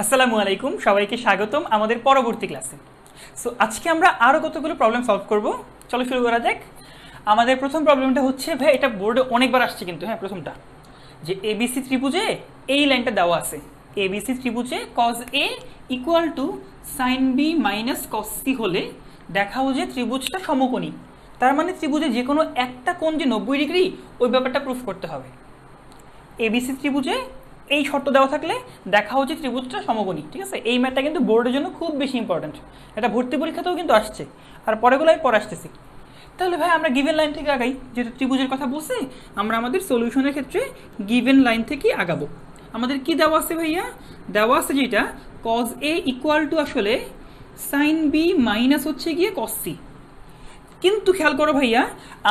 আসসালামু আলাইকুম, সবাইকে স্বাগতম আমাদের পরবর্তী ক্লাসে। সো আজকে আমরা আরও কতগুলো প্রবলেম সলভ করব। চলো শুরু করা যাক। আমাদের প্রথম প্রবলেমটা হচ্ছে, ভাই এটা বোর্ডে অনেকবার আসছে কিন্তু, হ্যাঁ প্রথমটা যে এবিসি ত্রিভুজে এই লাইনটা দেওয়া আছে, এবিসি ত্রিভুজে cos A equal to sine B minus cos C হলে দেখাও যে ত্রিভুজটা সমকোণী। তার মানে ত্রিভুজে যে কোনো একটা কোণ যে 90 ডিগ্রি, ওই ব্যাপারটা প্রুফ করতে হবে। এবিসি ত্রিভুজে এই শর্ত দেওয়া থাকলে দেখা হচ্ছে ত্রিভুজটা সমকোণী, ঠিক আছে। এই ম্যাথটা কিন্তু বোর্ডের জন্য খুব বেশি ইম্পর্টেন্ট, এটা ভর্তি পরীক্ষাতেও কিন্তু আসছে, আর পরেগুলো আমি পরে আসতেছি। তাহলে ভাই আমরা গিভেন লাইন থেকে আগাই, যেহেতু ত্রিভুজের কথা বলছে আমরা আমাদের সলিউশনের ক্ষেত্রে গিভেন লাইন থেকে আগাবো। আমাদের কি দেওয়া আছে ভাইয়া? দেওয়া আছে যেটা কজ এ ইকুয়াল টু আসলে সাইন বি মাইনাস হচ্ছে গিয়ে কস সি। কিন্তু খেয়াল করো ভাইয়া,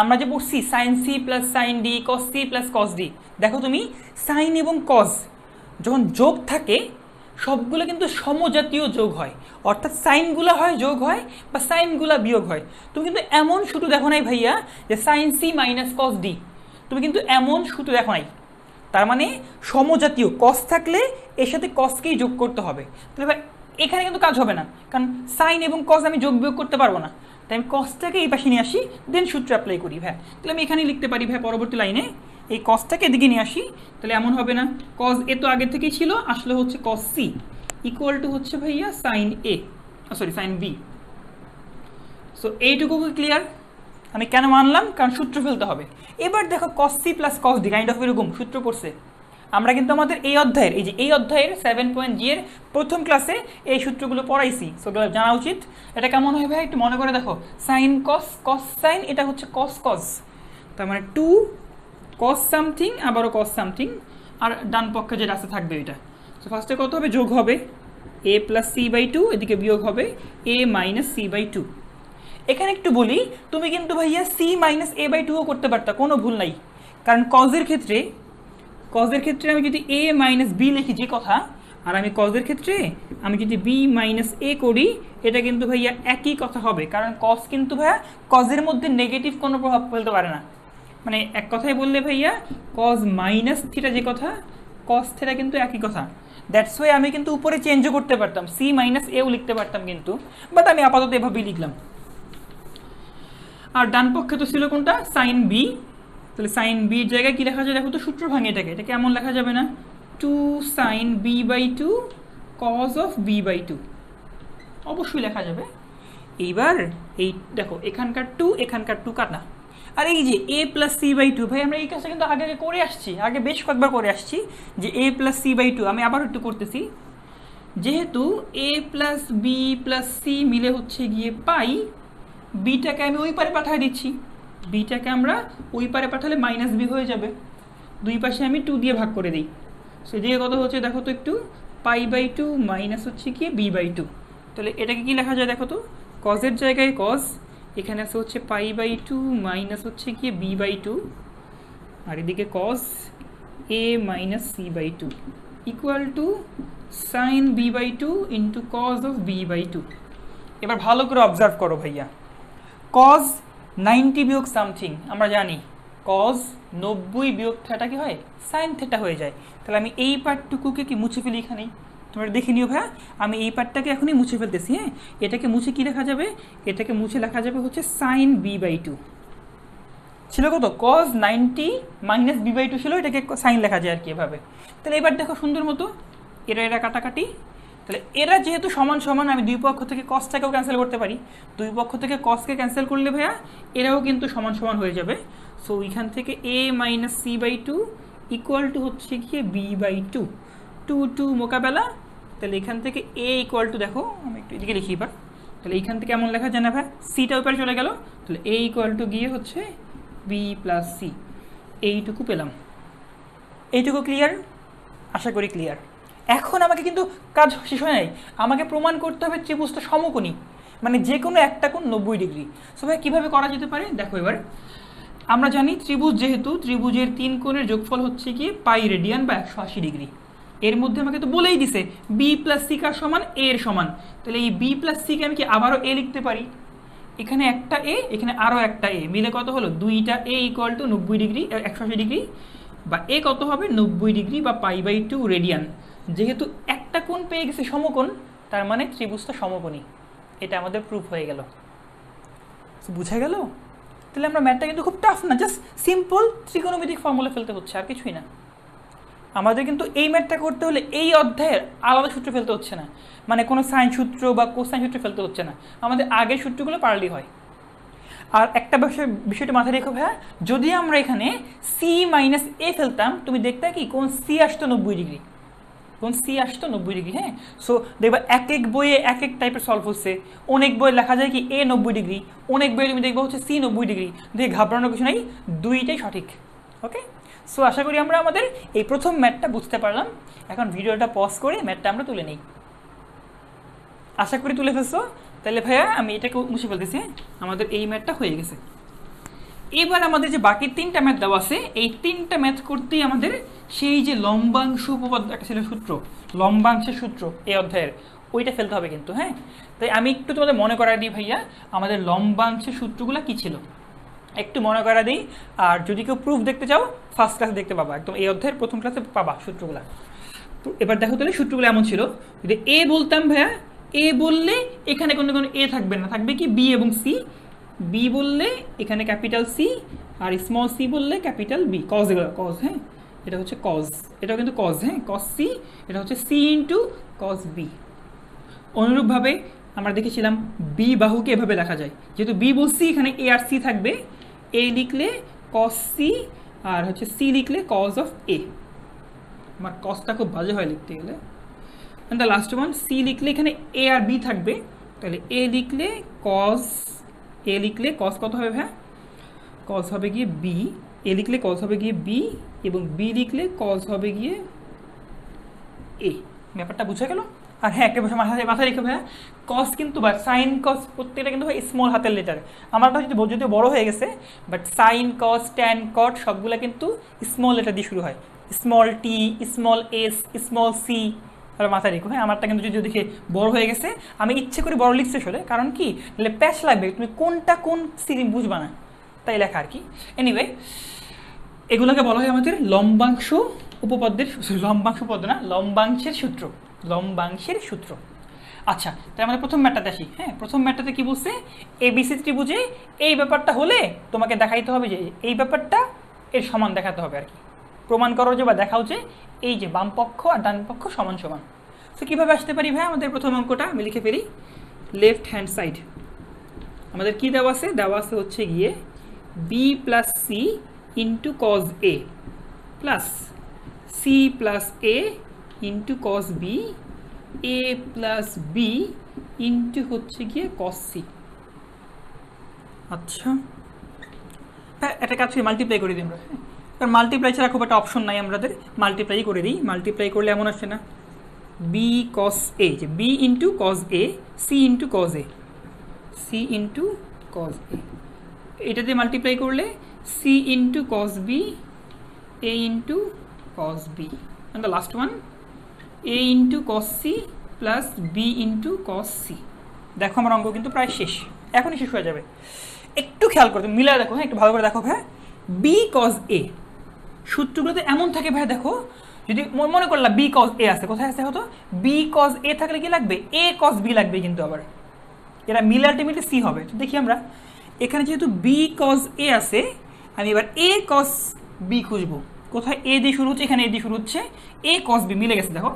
আমরা যে পড়ছি sine C plus sine D cos C plus cos D, দেখো তুমি সাইন এবং কস যখন যোগ থাকে সবগুলো কিন্তু সমজাতীয় যোগ হয়, অর্থাৎ সাইনগুলো হয় যোগ হয় বা সাইনগুলো বিয়োগ হয়। তুমি কিন্তু এমন সূত্র দেখো নাই ভাইয়া যে sine C minus cos D, তুমি কিন্তু এমন সূত্র দেখো নাই। তার মানে সমজাতীয় কস থাকলে এর সাথে কসকেই যোগ করতে হবে। তাহলে ভাই এখানে কিন্তু কাজ হবে না, কারণ সাইন এবং কস আমি যোগ বিয়োগ করতে পারবো না, তাই আমি কসটাকে এই পাশে নিয়ে আসি, দেন সূত্র অ্যাপ্লাই করি। ভাই তাহলে আমি এখানে লিখতে পারি ভাই পরবর্তী লাইনে এই কসটাকে এদিকে নিয়ে আসি, তাহলে এমন হবে না, কস এ তো আগে থেকেই ছিল, আসলে হচ্ছে কস সি ইকুয়াল টু হচ্ছে ভাইয়া sine A, sorry sine B. So এইটুকু ক্লিয়ার। আমি কেন মানলাম? কারণ সূত্র ফেলতে হবে। এবার দেখো cos C plus cos D kind of এরকম সূত্র পড়ছে। আমরা কিন্তু আমাদের এই অধ্যায়ের এই অধ্যায়ের 7.g এর প্রথম ক্লাসে এই সূত্রগুলো পড়াইছি, সেগুলো জানা উচিত। এটা কেমন হয় ভাই একটু মনে করে দেখো, সাইন কস কস সাইন, এটা হচ্ছে কস কস, তার মানে 2 কস সামথিং আবারও কস সামথিং, আর ডান পক্ষে যেটা আছে থাকবে এটা। তো ফার্স্টে কত হবে? যোগ হবে এ প্লাস সি বাই টু, এদিকে বিয়োগ হবে এ মাইনাস সি বাই টু। এখানে একটু বলি, তুমি কিন্তু ভাইয়া সি মাইনাস এ বাই টুও করতে পারতা, কোনো ভুল নাই। কারণ কজের ক্ষেত্রে আমি যদি এ মাইনাস বি লিখি যে কথা, আর আমি কজের ক্ষেত্রে আমি যদি বি মাইনাস এ করি, এটা কিন্তু ভাইয়া একই কথা হবে। কারণ কস কিন্তু ভাইয়া কজের মধ্যে নেগেটিভ কোনো প্রভাব ফেলতে পারে না। মানে এক কথায় বললে ভাইয়া কজ মাইনাস থিটা যে কথা, কস থিটা কিন্তু একই কথা। দ্যাটস ওয়াই আমি কিন্তু উপরে চেঞ্জও করতে পারতাম, সি মাইনাস এও লিখতে পারতাম কিন্তু, বাট আমি আপাতত এভাবেই লিখলাম। আর ডান পক্ষে তো ছিল কোনটা? Sign B. তাহলে সাইন বির জায়গায় কি লেখা যায় দেখো তো, সূত্র ভাঙে এটাকে এমন লেখা যাবে না, 2 sine B by two cos of B by two, অবশ্যই লেখা যাবে। এইবার এই দেখো এখানকার 2 এখানকার 2 কাটা, আর এই যে এ প্লাস সি বাই টু, ভাই আমরা এই কাজটা কিন্তু আগে করে আসছি, আগে বেশ কয়েকবার করে আসছি যে এ প্লাস সি বাই টু। আমি আবার একটু করতেছি, যেহেতু এ প্লাস বি প্লাস সি মিলে হচ্ছে গিয়ে পাই, বিটাকে আমি ওই পারে পাঠিয়ে দিচ্ছি, বিটাকে আমরা ওই পারে পাঠালে মাইনাস বি হয়ে যাবে, দুই পাশে আমি 2 দিয়ে ভাগ করে দিই। সেদিকে কত হচ্ছে দেখো তো একটু, পাই বাই টু মাইনাস হচ্ছে কি বি বাই টু। তাহলে এটাকে কি লেখা যায় দেখো তো, কজের জায়গায় কজ, এখানে আছে হচ্ছে পাই বাই টু মাইনাস হচ্ছে কি বি বাই টু, আর এদিকে cos A minus C by two equal to sine B by two into cos of B by two. এবার ভালো করে অবজার্ভ করো ভাইয়া, কজ 90 বিয়োগ সামথিং, আমরা জানি কজ 90 বিয়োগ থেটা কি হয়? সাইন থেটা হয়ে যায়। তাহলে আমি এই পার্টটুকুকে কি মুছে ফেলি এখানেই, তোমরা দেখে নিও ভাইয়া, আমি এই পার্টটাকে এখনই মুছে ফেলতেছি। হ্যাঁ, এটাকে মুছে কি লেখা যাবে? এটাকে মুছে লেখা যাবে হচ্ছে সাইন বি বাই টু। ছিল কত? Cos 90 minus B by two ছিল, এটাকে সাইন লেখা যায় আর কি এভাবে। তাহলে এবার দেখো সুন্দর মতো এরা কাটাকাটি, তাহলে এরা যেহেতু সমান সমান, আমি দুই পক্ষ থেকে কসটাকেও ক্যান্সেল করতে পারি, দুই পক্ষ থেকে কসকে ক্যান্সেল করলে ভাইয়া এরাও কিন্তু সমান সমান হয়ে যাবে। সো এখান থেকে A minus C by two equal to হচ্ছে গিয়ে বি বাই টু, 2 মোকাবেলা। তাহলে এখান থেকে এ ইকুয়াল টু, দেখো আমি একটু এদিকে লিখি এবার, তাহলে এইখান থেকে এমন লেখা যায় না ভাই, সিটা উপরে চলে গেল, তাহলে এ ইকুয়াল টু গিয়ে হচ্ছে বি প্লাস সি, এইটুকু পেলাম। এইটুকু ক্লিয়ার? আশা করি ক্লিয়ার। এখন আমাকে কিন্তু কাজ শেষ হয় নাই, আমাকে প্রমাণ করতে হবে ত্রিভুজটা সমকোণী, মানে যে কোনো একটা কোণ 90 ডিগ্রি। সো ভাই কীভাবে করা যেতে পারে দেখো। এবার আমরা জানি ত্রিভুজ, যেহেতু ত্রিভুজের 3 কোণের যোগফল হচ্ছে কি পাই রেডিয়ান বা 180 ডিগ্রি। এর মধ্যে আমাকে তো বলেই দিছে বি প্লাস সি কার সমান? এ এর সমান। তাহলে এই বি প্লাস সিকে আমি কি আবারও এ লিখতে পারি, এখানে একটা এ এখানে আরও একটা এ মিলে কত হলো? দুইটা এ ইকুয়াল টু 90 ডিগ্রি 180 ডিগ্রি, বা এ কত হবে? 90 ডিগ্রি বা পাই বাই টু রেডিয়ান। যেহেতু একটা একটা কোণ পেয়ে গেছি সমকোণ, তার মানে ত্রিভুজটা সমকোণী। এটা আমাদের প্রুফ হয়ে গেল। বুঝা গেল? তাহলে আমরা ম্যাথটা কিন্তু খুব টাফ না, জাস্ট সিম্পল ত্রিকোণমিতিক ফর্মুলা ফেলতে হচ্ছে, আর কিছুই না। আমাদের কিন্তু এই ম্যাথটা করতে হলে এই অধ্যায়ের আলাদা সূত্র ফেলতে হচ্ছে না, মানে কোনো সাইন সূত্র বা কোসাইন সূত্র ফেলতে হচ্ছে না, আমাদের আগের সূত্রগুলো পারলেই হয়। আর একটা বিষয়টা মাথায় রেখো ভাইয়া, যদি আমরা এখানে সি মাইনাস এ ফেলতাম, তুমি দেখতে কি কোন সি আসতো 90 ডিগ্রি, কোন সি আসতো 90 ডিগ্রি। হ্যাঁ, সো দেখবা এক এক বইয়ে এক এক টাইপের সলভ হচ্ছে। অনেক বই লেখা যায় কি এ 90 ডিগ্রি, অনেক বইয়ে তুমি দেখবা হচ্ছে সি 90 ডিগ্রি। দেখে ঘাবড়ানোর কিছু নাই, দুইটাই সঠিক। ওকে, সো আশা করি আমরা আমাদের এই প্রথম ম্যাথটা বুঝতে পারলাম। এখন ভিডিওটা পজ করে ম্যাথটা আমরা তুলে নিই। আশা করি তুলে ফেলছো। তাহলে ভাইয়া আমি এটাকে মুছে ফেলতেছি, আমাদের এই ম্যাথটা হয়ে গেছে। এবার আমাদের যে বাকি 3টা ম্যাথ দেওয়া আছে, এই 3টা ম্যাথ করতেই আমাদের সেই যে লম্বাংশ উপপাদ্য একটা ছিল সূত্র, লম্বাংশের সূত্র এই অধ্যায়ের, ওইটা ফেলতে হবে কিন্তু। হ্যাঁ, তাই আমি একটু তোমাদের মনে করাই দিই ভাইয়া, আমাদের লম্বাংশের সূত্রগুলো কি ছিল একটু মনে করা দিই। আর যদি কেউ প্রুফ দেখতে চাও, ফার্স্ট ক্লাসে দেখতে পাবা, একদম এই অধ্যায়ের প্রথম ক্লাসে পাবা সূত্রগুলো। তো এবার দেখো তাহলে সূত্রগুলো এমন ছিল, যদি এ বলতাম ভাইয়া, এ বললে এখানে কোনো এ থাকবে না, থাকবে কি বি এবং সি। বি বললে এখানে ক্যাপিটাল সি, আর স্মল সি বললে ক্যাপিটাল বি। কজ, এগুলো কজ। হ্যাঁ, এটা হচ্ছে কজ, এটাও কিন্তু কজ। হ্যাঁ, কজ সি, এটা হচ্ছে সি ইন্টু কজ বি। অনুরূপভাবে আমরা দেখেছিলাম বি বাহুকে এভাবে লেখা যায়, যেহেতু বি বলছি এখানে এ আর সি থাকবে, এ লিখলে কজ সি, আর হচ্ছে সি লিখলে কজ অফ এ। আমার কজটা খুব বাজে হয় লিখতে গেলে। And the last one, C লিখলে এখানে এ আর বি থাকবে, তাহলে এ লিখলে কজ, এ লিখলে কজ কত হবে হ্যাঁ, কজ হবে গিয়ে বি। এ লিখলে কজ হবে গিয়ে বি, এবং বি লিখলে কজ হবে গিয়ে এ। ব্যাপারটা বুঝে গেল? আর হ্যাঁ, একটা বিষয় মাথায় রেখে ভাইয়া, কজ কিন্তু বা সাইন কজ প্রত্যেকটা কিন্তু হয় স্মল হাতের লেটার। আমার কাছে যদি বড় হয়ে গেছে, বাট সাইন কজ ট্যান কট সবগুলো কিন্তু স্মল লেটার দিয়ে শুরু হয়, small tea, small S, small C. তাহলে মাথায় রেখো। হ্যাঁ, আমারটা কিন্তু যদি দেখে বড় হয়ে গেছে, আমি ইচ্ছে করে বড় লিখতে আসলে, কারণ কি তাহলে প্যাচ লাগবে, তুমি কোনটা কোন সিরি বুঝবা না, তাই লেখা আর কি। এনিওয়ে, এগুলোকে বলা হয় আমাদের লম্বাংশ উপপাদ্যের, লম্বাংশ উপপাদ্য না, লম্বাংশের সূত্র, লম্বাংশের সূত্র। আচ্ছা, তাই আমাদের প্রথম ম্যাথটাতে আসি। হ্যাঁ, প্রথম ম্যাথটাতে কি বলছে, এবিসি ত্রিভুজে এই ব্যাপারটা হলে তোমাকে দেখাইতে হবে যে এই ব্যাপারটা এর সমান দেখাতে হবে আর কি, প্রমাণ করো যে বা দেখাও যে এই যে বাম পক্ষ আর ডান পক্ষ সমান সমান। তো কীভাবে আসতে পারি ভাই, আমাদের প্রথম অঙ্কটা আমি লিখে ফেলি। লেফট হ্যান্ড সাইড আমাদের কি দেওয়া আছে, দেওয়া আছে হচ্ছে গিয়ে B plus C into cos A plus C plus A into cos B, A plus B into হচ্ছে গিয়ে কজ সি। আচ্ছা, হ্যাঁ, একটা কাজ মাল্টিপ্লাই করে দিই আমরা। কারণ মাল্টিপ্লাই ছাড়া খুব একটা অপশন নাই, আমাদের মাল্টিপ্লাই করে দিই। মাল্টিপ্লাই করলে এমন আসছে না, বি কস এ, যে B into cos A, C into cos A, C into cos A, এটা দিয়ে মাল্টিপ্লাই করলে C into cos B, A into cos B, and the last one A into cos C plus B into cos C. দেখো আমার অঙ্ক কিন্তু প্রায় শেষ, এখনই শেষ হয়ে যাবে। একটু খেয়াল করো, মিলা দেখো। হ্যাঁ, একটু ভালো করে দেখো ভাই, বি কজ এ সূত্রগুলোতে এমন থাকে ভাই, দেখো যদি মনে করলাম বি কজ এ আছে, কোথায় আছে হতো, বি কজ এ থাকলে কি লাগবে, এ কজ বি লাগবে, কিন্তু আবার এরা মিলে আলটিমেটলি সি হবে। তো দেখি আমরা এখানে যেহেতু বি কজ এ আছে, আমি এবার এ কজ বি খুঁজবো। কোথায় এ দিয়ে শুরু হচ্ছে, এখানে এ দিয়ে শুরু হচ্ছে, এ কজ বি মিলে গেছে। দেখো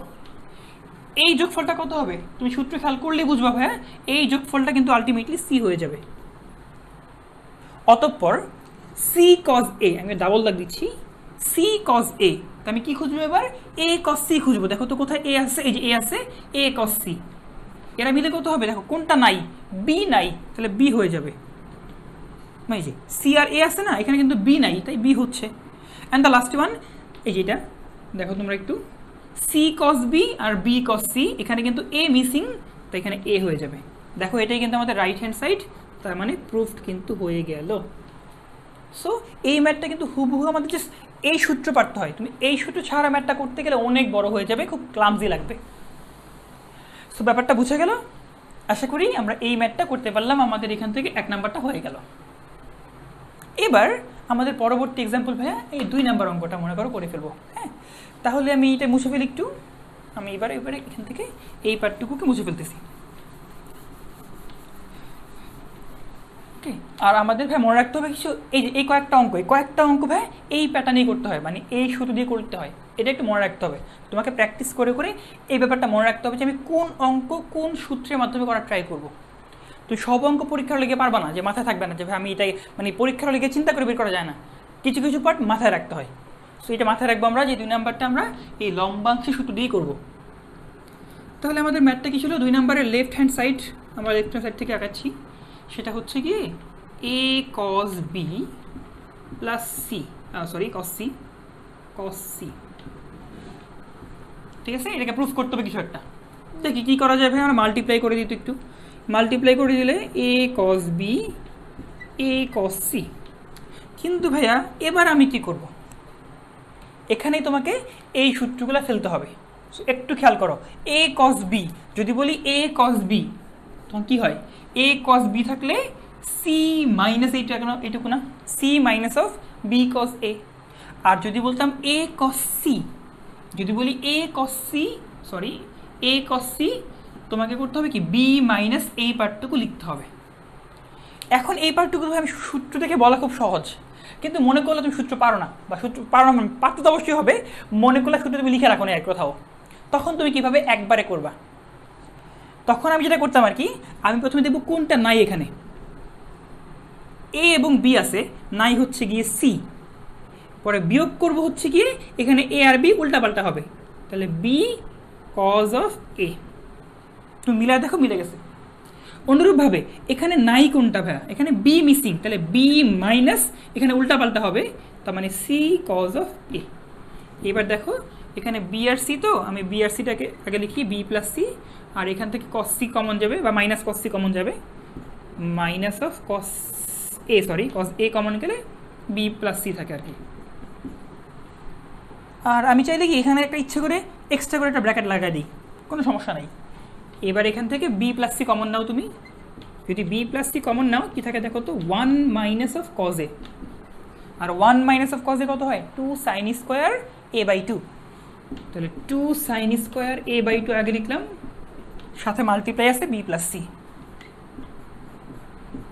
এই যোগফলটা কত হবে, তুমি সূত্র খেয়াল করলেই বুঝবা ভাইয়া, এই যোগফলটা কিন্তু আলটিমেটলি সি হয়ে যাবে। অতঃপর সি কজ এ, আমি ডাবল দাগ দিচ্ছি, সি কজ এ, তো আমি কি খুঁজবো এবার, এ কজ সি খুঁজবো। দেখো তো কোথায় এ আছে, এই যে এ আছে, এ কজ সি, এরা মিলে কত হবে, দেখো কোনটা নাই, বি নাই, তাহলে বি হয়ে যাবে। এই যে সি আর এ আছে না, এখানে কিন্তু বি নাই, তাই বি হচ্ছে। অ্যান্ড দ্য লাস্ট ওয়ান, এই যেটা দেখো তোমরা একটু, সি কজ বি আর বি কজ সি, এখানে কিন্তু এ মিসিং, তো এখানে এ হয়ে যাবে। দেখো এটাই কিন্তু আমাদের রাইট হ্যান্ড সাইড, তার মানে প্রুফড কিন্তু হয়ে গেল। সো এই ম্যাথটা কিন্তু হুবহু আমাদের জাস্ট এই সূত্র পারতে হয়, তুমি এই সূত্র ছাড়া ম্যাথটা করতে গেলে অনেক বড় হয়ে যাবে, খুব ক্লামজি লাগবে। সো ব্যাপারটা বুঝে গেল, আশা করি আমরা এই ম্যাথটা করতে পারলাম, আমাদের এখান থেকে 1 নাম্বারটা হয়ে গেল। এবার আমাদের পরবর্তী এক্সাম্পল ভাইয়া এই 2 নাম্বার অঙ্কটা মনে করো করে ফেলবো। হ্যাঁ, তাহলে আমি এটা মুছে ফেলি একটু। আমি এবারে এখান থেকে এই পার্টটুকুকে মুছে ফেলতেছি। ওকে, আর আমাদের ভাই মনে রাখতে হবে কিছু, এই যে এই কয়েকটা অঙ্ক ভাই এই প্যাটার্নেই করতে হয়, মানে এই সূত্র দিয়ে করতে হয়, এটা একটু মনে রাখতে হবে। তোমাকে প্র্যাকটিস করে করে এই ব্যাপারটা মনে রাখতে হবে যে আমি কোন অঙ্ক কোন সূত্রের মাধ্যমে করার ট্রাই করব। তুই সব অঙ্ক পরীক্ষার লেগে পারবা না, যে মাথায় থাকবে না যে ভাই আমি এটাই, মানে পরীক্ষার লেগে চিন্তা করে বের করা যায় না, কিছু কিছু পার্ট মাথায় রাখতে হয়। সো এটা মাথায় রাখবো আমরা যে 2 নাম্বারটা আমরা এই লম্বাংশের সূত্র দিয়েই করবো। তাহলে আমাদের ম্যাথটা কি ছিল, 2 নাম্বারের লেফট হ্যান্ড সাইড, আমরা লেফট হ্যান্ড সাইড থেকে আঁকাচ্ছি, সেটা হচ্ছে কি a cos b plus C, cos c, ঠিক আছে। এটাকে প্রুফ করতে হবে কিছু একটা, দেখি কী করা যায় ভাই। আমরা মাল্টিপ্লাই করে দিই, একটু মাল্টিপ্লাই করে দিলে a cos b a cos c। কিন্তু ভাইয়া এবার আমি কি করব, এখানেই তোমাকে এই সূত্রগুলো ফেলতে হবে। একটু খেয়াল করো, a cos b, যদি বলি a cos b তখন কি হয়, a cos b থাকলে c মাইনাস এইটুকু না, c minus of b cos a। আর যদি বলতাম a cos c, যদি বলি a cos c, তোমাকে করতে হবে কি b মাইনাস এই পার্টটুকু লিখতে হবে। এখন এই পার্টটুকু আমি সূত্র থেকে বলা খুব সহজ, কিন্তু মনে করলে তুমি সূত্র পারো না, বা সূত্র পারো না, পারতে তো অবশ্যই হবে, মনে করলে সূত্র তুমি লিখে রাখো না এক কোথাও, তখন তুমি কিভাবে একবারে করবা। তখন আমি যেটা করতাম আর কি, আমি প্রথমে দেখবো কোনটা নাই, এখানে a এবং b আছে, নাই হচ্ছে গিয়ে c, পরে বিয়োগ করব হচ্ছে গিয়ে এখানে a আর b উল্টাপাল্টা হবে, তাহলে b cos of a। তুমি মিলায় দেখো, মিলে গেছে। অনুরূপভাবে এখানে নাই কোনটা ভাইয়া, এখানে b মিসিং, তাহলে b মাইনাস এখানে উল্টাপাল্টা হবে, তার মানে c cos of a। এবার দেখো এখানে b আর c, তো আমি b আর cটাকে আগে লিখি, b প্লাস c, আর এখান থেকে cos c কমন যাবে, বা মাইনাস cos c কমন যাবে, minus of cos a common গেলে b প্লাস c থাকে আর কি। আর আমি চাইলে কি এখানে একটা ইচ্ছে করে এক্সট্রা করে একটা ব্র্যাকেট লাগাই দিই, কোনো সমস্যা নাই। এবার এখান থেকে b প্লাস c কমন নাও, তুমি যদি b প্লাস c কমন নাও কি থাকে দেখো তো, 1 মাইনাস অফ cos a, আর 1 মাইনাস অফ cos a কত হয়, 2 sin স্কোয়ার a বাই 2, তাহলে 2 sin স্কোয়ার a বাই 2 আগে লিখলাম, সাথে মাল্টিপ্লাই আছে b প্লাস c।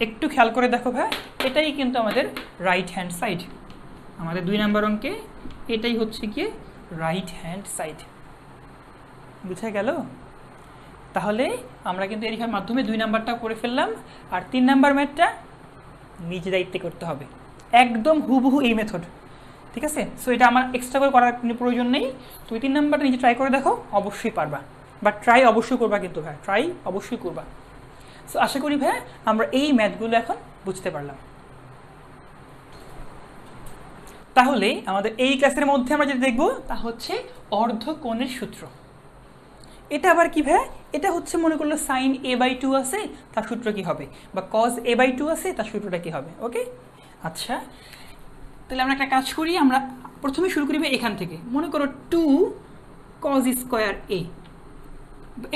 একটু খেয়াল করে দেখো ভাই, এটাই কিন্তু আমাদের রাইট হ্যান্ড সাইড, আমাদের 2 নাম্বার অঙ্কে এটাই হচ্ছে গিয়ে রাইট হ্যান্ড সাইড। বুঝা গেল? তাহলে আমরা কিন্তু এর মাধ্যমে 2 নাম্বারটা করে ফেললাম, আর 3 নাম্বার ম্যাথটা নিজে দায়িত্বে করতে হবে, একদম হুবহু এই মেথড, ঠিক আছে। সো এটা আমার এক্সট্রা করে করার কোনো প্রয়োজন নেই, তুমি 3 নাম্বারটা নিজে ট্রাই করে দেখো, অবশ্যই পারবা, বাট ট্রাই অবশ্যই করবা, কিন্তু ভাই ট্রাই অবশ্যই করবা। সো আশা করি ভাই আমরা এই ম্যাথগুলো এখন বুঝতে পারলাম। তাহলে আমাদের এই ক্লাসের মধ্যে আমরা যেটা দেখব তা হচ্ছে অর্ধকোণের সূত্র। এটা আবার কি ভাই, এটা হচ্ছে মনে করলো সাইন a বাই 2 আছে, তার সূত্র কি হবে, বা cos a বাই 2 আছে, তার সূত্রটা কি হবে। ওকে, আচ্ছা তাহলে আমরা একটা কাজ করি, আমরা প্রথমে শুরু করি এখান থেকে, মনে করো 2 cos স্কোয়ার a,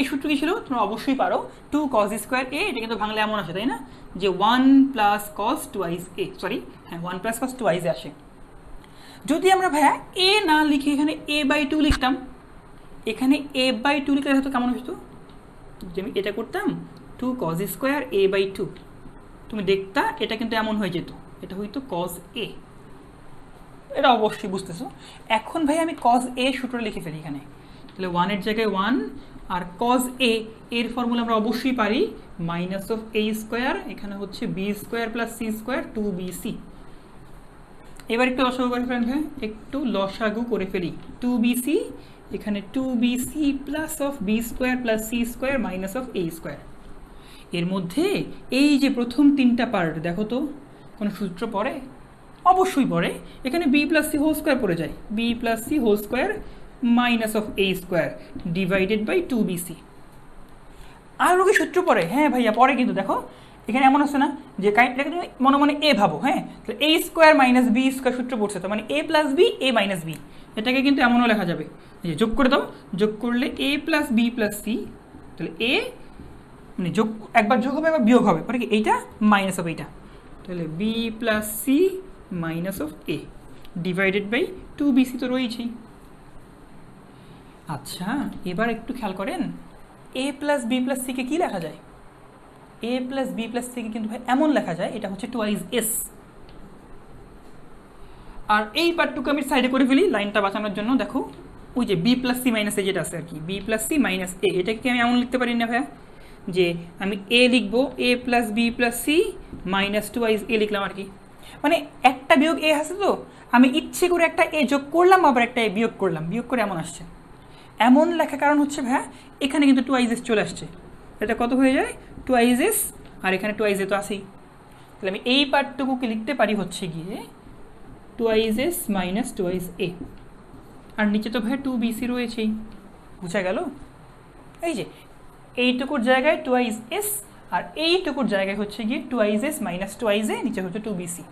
এই সূত্র কি ছিল তোমরা অবশ্যই পারো, 2 cos স্কোয়ার a, এটা কিন্তু বাংলা এমন আসে তাই না, যে 1 plus cos twice a, 1 plus cos twice আসে। যদি আমরা ভাইয়া a না লিখে এখানে a বাই 2 লিখতাম, এখানে a বাই 2 লিখলে হয়তো কেমন হতো, যে আমি এটা করতাম 2 cos স্কোয়ার a বাই 2, তুমি দেখতা এটা কিন্তু এমন হয়ে যেত, এটা হইতো cos a, এটা অবশ্যই বুঝতেছো। এখন ভাই আমি cos a সূত্র লিখে ফেলি এখানে, তাহলে 1 এর জায়গায় 1, আর cos a এর ফর্মুলা আমরা অবশ্যই পারি, মাইনাস অফ a স্কোয়ার, এখানে হচ্ছে b square plus c square 2bc। এবার একটু লসাগু করে ফেলেন ভাই, একটু লসাগু করে ফেলি, 2bc, এখানে 2bc plus of b square plus c square minus of a square. এর মধ্যে এই যে প্রথম 3টা পার্ট দেখো তো কোনো সূত্র পড়ে, অবশ্যই পড়ে, এখানে b plus c whole square পড়ে যায়, b plus c whole square minus of a square divided by 2bc। আরও কি সূত্র পড়ে, হ্যাঁ ভাইয়া পড়ে, কিন্তু দেখো এখানে এমন আছে না যে এটাকে তুমি মনে মনে এ ভাবো, হ্যাঁ তাহলে a square minus b square সূত্র পড়ছে, তো মানে a plus b a minus b, এটাকে কিন্তু এমনও লেখা যাবে, যে যোগ করে দাও, যোগ করলে a plus b plus c, তাহলে a মানে যোগ একবার যোগ হবে একবার বিয়োগ হবে, পরে কি এইটা মাইনাস অফ এইটা, তাহলে b plus c minus of a divided by 2bc তো রয়েছেই। আচ্ছা, এবার একটু খেয়াল করেন, এ প্লাস বি প্লাস সিকে কী লেখা যায়? এ প্লাস বি প্লাস সিকে কিন্তু ভাই এমন লেখা যায়, এটা হচ্ছে টুয়াইজ এস। আর এই পার্টটুকু আমি সাইডে করে ফেলি লাইনটা বাঁচানোর জন্য। দেখো ওই যে বি প্লাস সি মাইনাস এ যেটা আছে আর কি, বি প্লাস সি মাইনাস এ, এটাকে আমি এমন লিখতে পারি না ভাইয়া যে আমি এ লিখবো A plus B plus C minus twice A লিখলাম আর কি। মানে একটা বিয়োগ এ আছে, তো আমি ইচ্ছে করে একটা এ যোগ করলাম, আবার একটা এ বিয়োগ করলাম, বিয়োগ করে এমন আসছে। এমন লেখা কারণ হচ্ছে ভাইয়া এখানে কিন্তু টুয়াইজ এস চলে আসছে, এটা কত হয়ে যায় টুয়াইজ এস, আর এখানে টুয়াইজ এ তো আসেই। তাহলে আমি এই পার্টটুকুকে লিখতে পারি হচ্ছে গিয়ে টুয়াইজ এস মাইনাস টুয়াইজ এ, আর নিচে তো ভাই টু বিসি রয়েছেই, বুঝা গেল? এই যে এইটুকুর জায়গায় টুয়াইজ এস, আর এইটুকুর জায়গায় হচ্ছে গিয়ে টুয়াইজ এস মাইনাস টুয়াইজ এ, নিচে হচ্ছে টু বিসি।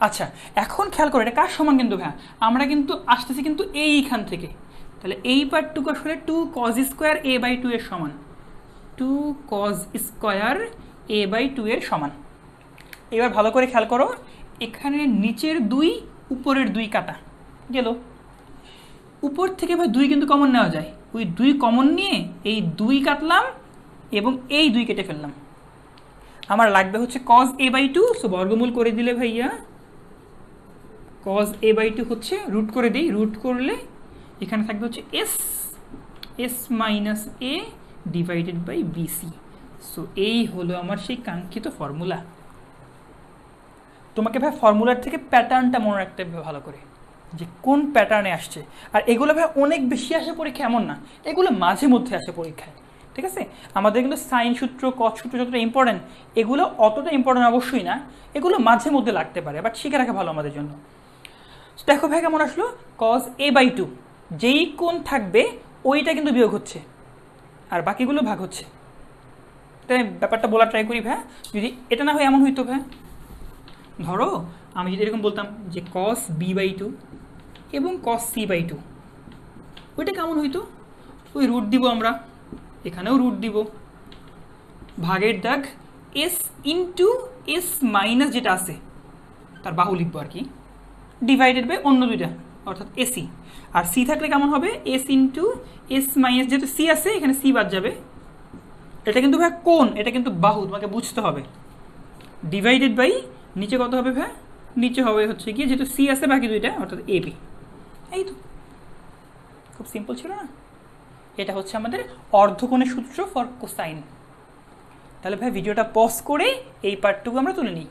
আচ্ছা, এখন খেয়াল করো এটা কার সমান কিন্তু ভাই, আমরা কিন্তু আসতেছি কিন্তু এইখান থেকে, তাহলে এই পার্টটুকু আসলে two cos square A by two এর সমান, two cos square A by two এর সমান। এবার ভালো করে খেয়াল করো, এখানে নিচের দুই উপরের দুই কাটা গেল, উপর থেকে ভাই দুই কিন্তু কমন নেওয়া যায়, ওই দুই কমন নিয়ে এই দুই কাটলাম এবং এই দুই কেটে ফেললাম। আমার লাগবে হচ্ছে cos A by two, so বর্গমূল করে দিলে ভাইয়া কজ এ বাই টু হচ্ছে রুট করে দিই, রুট করলে এখানে থাকবে হচ্ছে S, S minus A divided by BC. So এই হলো আমার সেই কাঙ্ক্ষিত ফর্মুলা। তোমাকে ভাই ফর্মুলার থেকে প্যাটার্নটা মনে রাখতে হবে ভালো করে, যে কোন প্যাটার্নে আসছে। আর এগুলো ভাই অনেক বেশি আসে পরীক্ষা এমন না, এগুলো মাঝে মধ্যে আসে পরীক্ষায়, ঠিক আছে? আমাদের কিন্তু সাইন সূত্র কস সূত্র যতটা ইম্পর্টেন্ট, এগুলো অতটা ইম্পর্টেন্ট অবশ্যই না, এগুলো মাঝে মধ্যে লাগতে পারে, বাট শিখে রাখা ভালো আমাদের জন্য। দেখো ভাই কেমন আসলো, কস এ বাই টু, যেই কোণ থাকবে ওইটা কিন্তু বিয়োগ হচ্ছে আর বাকিগুলো ভাগ হচ্ছে। তাই ব্যাপারটা বলা ট্রাই করি ভাই, যদি এটা না হয় এমন হইতো ভাই, ধরো আমি যদি এরকম বলতাম যে কস বি বাই টু এবং কস সি বাই টু, ওইটা কেমন হইতো, ওই রুট দিব আমরা, এখানেও রুট দিব, ভাগের দাগ এস ইন্টু এস মাইনাস যেটা আছে তার বাহু লিখবো আর কি, ডিভাইডেড বাই অন্য দুইটা অর্থাৎ এসি। আর সি থাকলে কেমন হবে, এস ইন্টু এস মাইনাস, যেহেতু সি আছে এখানে সি বাদ যাবে, এটা কিন্তু ভাই কোণ, এটা কিন্তু বাহু, তোমাকে বুঝতে হবে, ডিভাইডেড বাই নিচে কত হবে ভাই, নিচে হবে হচ্ছে কি যেহেতু সি আছে বাকি দুইটা অর্থাৎ এ বি। এই তো খুব সিম্পল ছিল না? এটা হচ্ছে আমাদের অর্ধকোণের সূত্র ফর কোসাইন। তাহলে ভাই ভিডিওটা পজ করে এই পার্টটুকু আমরা তুলে নিই,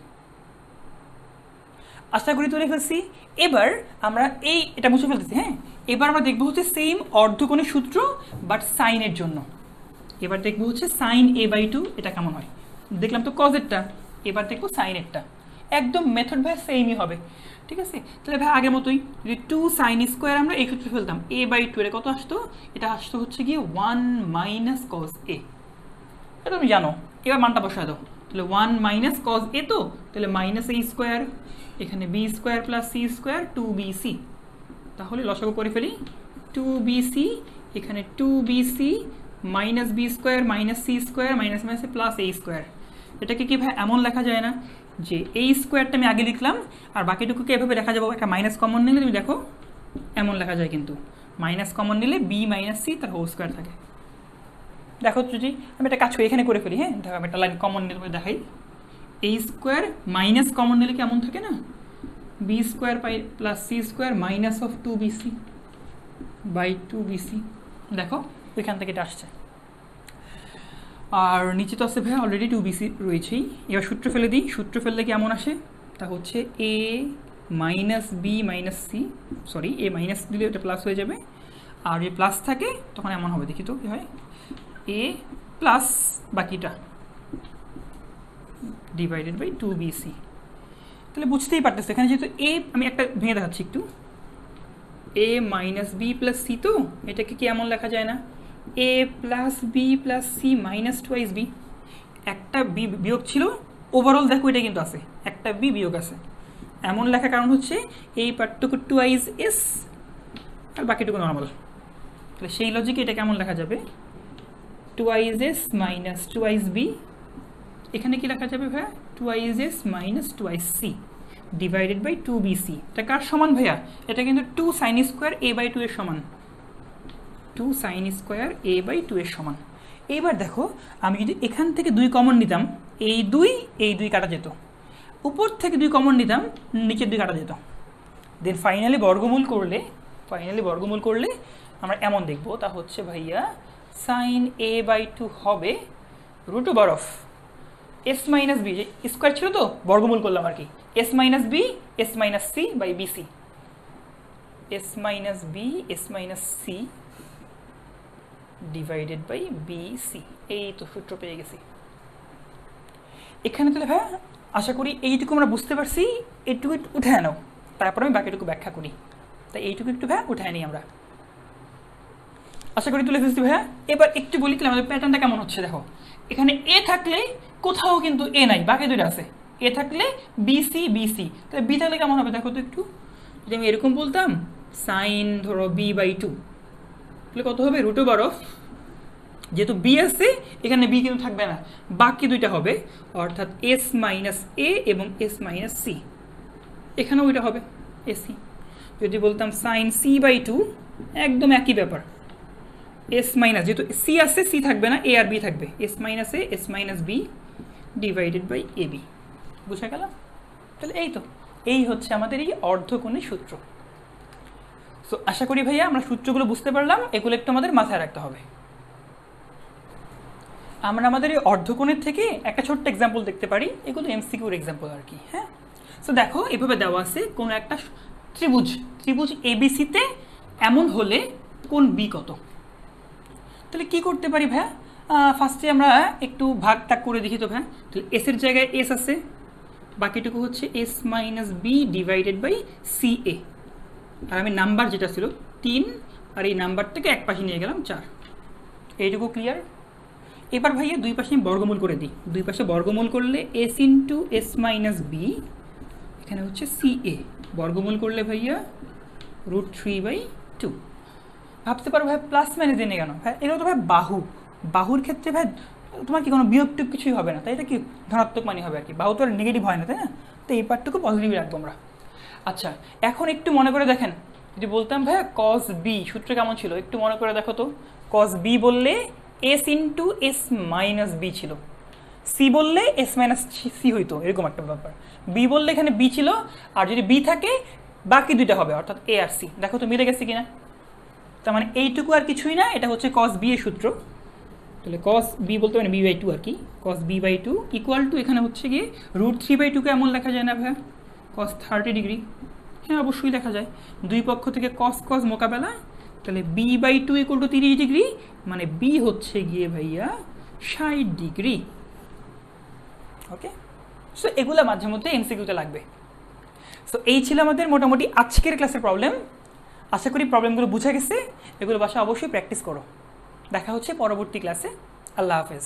আশা করি তুলে ফেলছি। এবার আমরা এটা মুছে ফেলতেছি, হ্যাঁ। এবার আমরা দেখবো হচ্ছে সেম অর্ধকোণের সূত্র বাট সাইনের জন্য। এবার দেখবো হচ্ছে সাইন এ বাই টু, এটা কেমন হয়। দেখলাম তো কজেরটা, এবার দেখবো সাইনেরটা, একদম মেথড ভাই সেমই হবে, ঠিক আছে? তাহলে ভাই আগের মতোই যদি টু সাইন স্কোয়ার আমরা এই সূত্রে ফেলতাম, এ বাই টু এর কত আসতো, এটা আসতো হচ্ছে গিয়ে ওয়ান মাইনাস কজ এ, এটা তুমি জানো। এবার মানটা বসায় দাও, তাহলে ওয়ান মাইনাস কজ এ, তো তাহলে মাইনাস এ স্কোয়ার, এখানে B square plus C square two BC, তাহলে লসাগু করে ফেলি, টু বিসি এখানে two BC minus B square minus C square minus মাইনাসে প্লাস এ স্কোয়ার। এটাকে কি ভাই এমন লেখা যায় না যে এই স্কোয়ারটা আমি আগে লিখলাম আর বাকিটুকুকে এভাবে লেখা যাবো, একটা মাইনাস কমন নিলে তুমি দেখো এমন লেখা যায়, কিন্তু মাইনাস কমন নিলে বি মাইনাস সি তার হোল স্কোয়ার থাকে। দেখো যদি আমি একটা কাজ করি এখানে করে ফেলি, হ্যাঁ, দেখো আমি একটা লাইন কমন নিলে দেখাই, এই স্কোয়ার মাইনাস কমন নিলে কেমন থাকে না, B square plus C square minus of two BC by two BC, দেখো ওইখান থেকে এটা আসছে। আর নিচে তো আছে ভাই অলরেডি টু বিসি রয়েছেই। এবার সূত্র ফেলে দিই, সূত্র ফেললে কেমন আসে, তা হচ্ছে A minus B minus C, sorry A minus দিলে এটা প্লাস হয়ে যাবে, আর যদি প্লাস থাকে তখন এমন হবে, দেখি তো কী হয়, এ প্লাস বাকিটা ডিভাইডেড বাই টু বিসি। তাহলে বুঝতেই পারতেছে এখানে যেহেতু এ, আমি একটা ভেঙে দেখাচ্ছি একটু, A minus B plus C, তো এটাকে কি এমন লেখা যায় না, A plus B plus C minus twice B, একটা বি বিয়োগ ছিল, ওভারঅল দেখো এটা কিন্তু আছে, একটা বি বিয়োগ আছে, এমন লেখার কারণ হচ্ছে এই পার্টটুকু টুয়াইস এস আর বাকিটুকু নর্মাল। তাহলে সেই লজিকে এটা কেমন লেখা যাবে, twice S minus twice B, এখানে কি লেখা যাবে ভাইয়া, twice S minus twice C divided by two BC. এটা কার সমান ভাইয়া, এটা কিন্তু two sine square A by two এর সমান, two two sine square A by two এর সমান। এইবার দেখো আমি যদি এখান থেকে 2 কমন নিতাম, এই 2 কাটা যেত, উপর থেকে 2 কমন নিতাম, নিচের 2 কাটা যেত। দেন ফাইনালি বর্গমূল করলে আমরা এমন দেখব, তা হচ্ছে ভাইয়া সাইন এ বাই টু হবে root over of S minus B, যে স্কোয়ার ছিল তো বর্গমূল করলাম আর কি, S minus B S minus C by BC, S minus B S minus C divided by BC. এই তো সূত্র পেয়ে গেছি। এখানে তাহলে ভাইয়া আশা করি এইটুকু আমরা বুঝতে পারছি, এইটুকু একটু উঠে নাও, তারপর আমি বাকিটুকু ব্যাখ্যা করি। তাই এইটুকু একটু ভাইয়া উঠে নিই আমরা, আশা করি তুলে ফেলছি ভাইয়া। এবার একটু বলি তাহলে আমাদের প্যাটার্নটা কেমন হচ্ছে। দেখো এখানে এ থাকলে কোথাও কিন্তু এ নাই, বাকি দুটো আছে। এ থাকলে বিসি বিসি, তাহলে বি থাকলে কেমন হবে দেখো তো একটু। যদি আমি এরকম বলতাম সাইন ধরো বি বাই টু, তাহলে কত হবে রুট ওভার অফ, যেহেতু বি আছে এখানে বি কিন্তু থাকবে না, বাকি দুইটা হবে, অর্থাৎ এস মাইনাস এ এবং এস মাইনাস সি, এখানেও ওইটা হবে এসি। যদি বলতাম সাইন সি বাই টু, একদম একই ব্যাপার, এস মাইনাস, যেহেতু সি আছে সি থাকবে না, এ আর বি থাকবে, S minus A S minus B divided by A B. বুঝা গেল? তাহলে এই হচ্ছে আমাদের এই অর্ধকোণের সূত্র। সো আশা করি ভাইয়া আমরা সূত্রগুলো বুঝতে পারলাম, এগুলো একটু আমাদের মাথায় রাখতে হবে। আমরা আমাদের এই অর্ধকোণের থেকে একটা ছোট্ট এক্সাম্পল দেখতে পারি, এগুলো এমসিকিউর এক্সাম্পল আর কি। হ্যাঁ, সো দেখো এভাবে দেওয়া আছে কোনো একটা ত্রিভুজ এবিসিতে এমন হলে কোণ বি কত। তাহলে কি করতে পারি ভাইয়া, ফার্স্টে আমরা একটু ভাগ টাগ করে দেখি তো ভাইয়া। তাহলে এস এর জায়গায় এস আছে, বাকিটুকু হচ্ছে S minus B divided by C A, আর আমি নাম্বার যেটা ছিল 3, আর এই নাম্বারটাকে এক পাশে নিয়ে গেলাম 4। এইটুকু ক্লিয়ার? এবার ভাইয়া দুই পাশে আমি বর্গমূল করে দিই। দুই পাশে বর্গমূল করলে S into S minus B, এখানে হচ্ছে সি এ, বর্গমূল করলে ভাইয়া √3/2। ভাবতে পারো ভাই প্লাস মাইনাস জেনে কেন ভাই, এগুলো তো ভাই বাহুর ক্ষেত্রে ভাই তোমার কি কোনো বিয়োগ টিয়োগ কিছুই হবে না, তাই এটা কি ধনাত্মক মানে হবে আর কি, বাহু তো আর নেগেটিভ হয় না, তাই না? তো এই পার্টটুকু পজিটিভ রাখবো আমরা। আচ্ছা এখন একটু মনে করে দেখেন, যদি বলতাম ভাইয়া কস বি, সূত্র কেমন ছিল একটু মনে করে দেখো তো। কস বি বললে S into S minus B ছিল, সি বললে এস মাইনাস সি হইতো, এরকম একটা ব্যাপার। বি বললে এখানে বি ছিল, আর যদি বি থাকে বাকি দুইটা হবে, অর্থাৎ এ আর সি। দেখো তো মিলে গেছে কিনা? তার মানে এইটুকু আর কিছুই না, এটা হচ্ছে কস বি এর সূত্র। তাহলে কস বি বলতে মানে বি/2 আর কি, কস বি/2 ইকুয়াল টু এখানে হচ্ছে গিয়ে √3/2 কে এমন লেখা যায় না ভাইয়া, কস 30 ডিগ্রি। হ্যাঁ অবশ্যই লেখা যায়, দুই পক্ষ থেকে কস কস মোকাবেলা, তাহলে b/2 ইকুয়াল টু 30 ডিগ্রি, মানে বি হচ্ছে গিয়ে ভাইয়া 60 ডিগ্রি। ওকে, সো এগুলো মাঝে মধ্যে এমসিকিউতে লাগবে। সো এই ছিল আমাদের মোটামুটি আজকের ক্লাসের প্রবলেম। আশা করি প্রবলেমগুলো বুঝে গেছে, এগুলো বাসায় অবশ্যই প্র্যাকটিস করো। দেখা হচ্ছে পরবর্তী ক্লাসে। আল্লাহ হাফেজ।